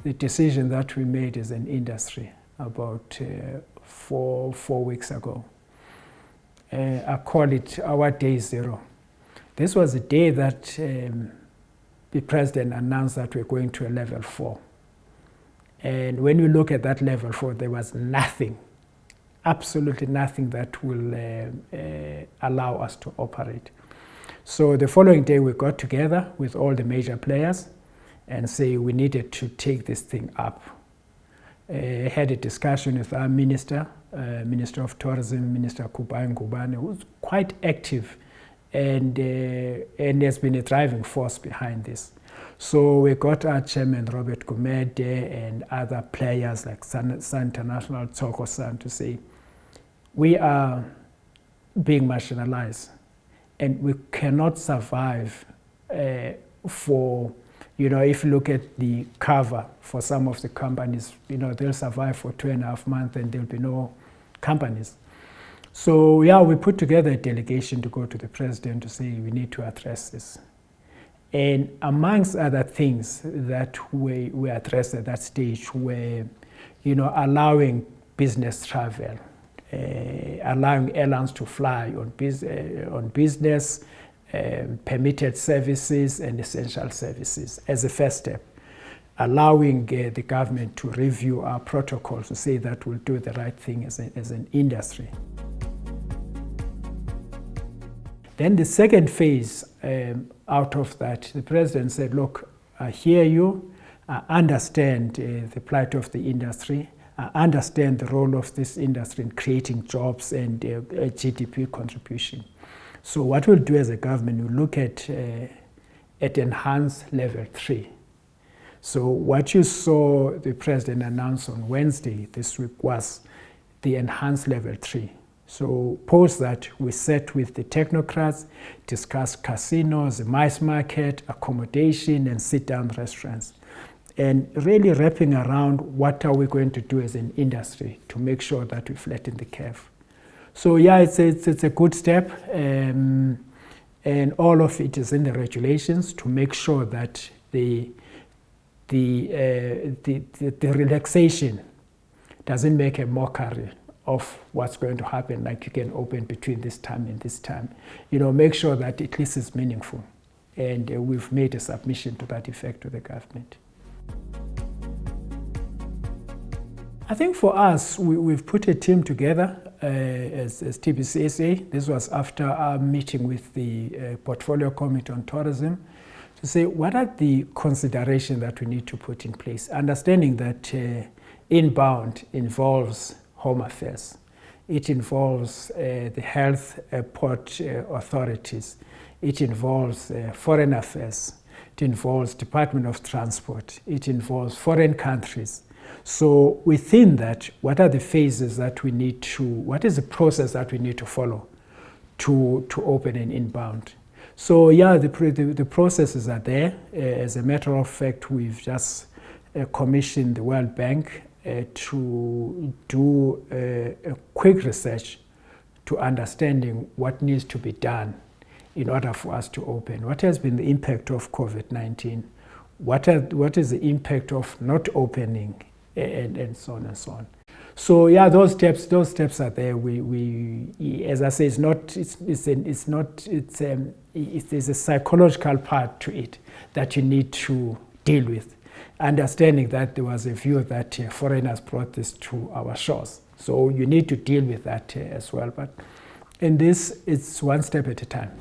the decision that we made as an industry about 4 weeks ago. I call it our day zero. This was the day that the president announced that we're going to a level 4. And when you look at that level 4, there was nothing, absolutely nothing that will allow us to operate. So the following day we got together with all the major players and say we needed to take this thing up. Had a discussion with our Minister of Tourism, Minister Komani, who's quite active and has been a driving force behind this. So we got our Chairman Robert Gumede and other players like Sun International, Tsokosan to say, we are being marginalized and we cannot survive for, if you look at the cover for some of the companies, they'll survive for 2.5 months and there'll be no companies. So yeah, we put together a delegation to go to the president to say we need to address this. And amongst other things that we addressed at that stage were, allowing business travel, allowing airlines to fly on business, permitted services and essential services as a first step. Allowing the government to review our protocols to say that we'll do the right thing as an industry. Then the second phase out of that, the president said, look, I hear you, I understand the plight of the industry, I understand the role of this industry in creating jobs and GDP contribution. So what we'll do as a government, we'll look at enhanced level 3. So what you saw the president announce on Wednesday this week was the enhanced level 3. So post that, we sat with the technocrats, discussed casinos, the mice market, accommodation, and sit-down restaurants. And really wrapping around what are we going to do as an industry to make sure that we flatten the curve. So yeah, it's a good step, and all of it is in the regulations to make sure that the relaxation doesn't make a mockery of what's going to happen, like you can open between this time and this time. Make sure that at least it's meaningful. And we've made a submission to that effect to the government. I think for us, we've put a team together as TBCSA. This was after our meeting with the Portfolio Committee on Tourism to say what are the considerations that we need to put in place, understanding that inbound involves Home Affairs. It involves the health port authorities. It involves foreign affairs. It involves Department of Transport. It involves foreign countries. So within that, what are the phases that we need to, what is the process that we need to follow to open an inbound? So yeah, the processes are there. As a matter of fact, we've just commissioned the World Bank to do a quick research to understanding what needs to be done in order for us to open. What has been the impact of COVID-19? What is the impact of not opening, and so on and so on. So yeah, those steps are there. We as I say, there's a psychological part to it that you need to deal with. Understanding that there was a view that foreigners brought this to our shores. So you need to deal with that as well. But in this, it's one step at a time.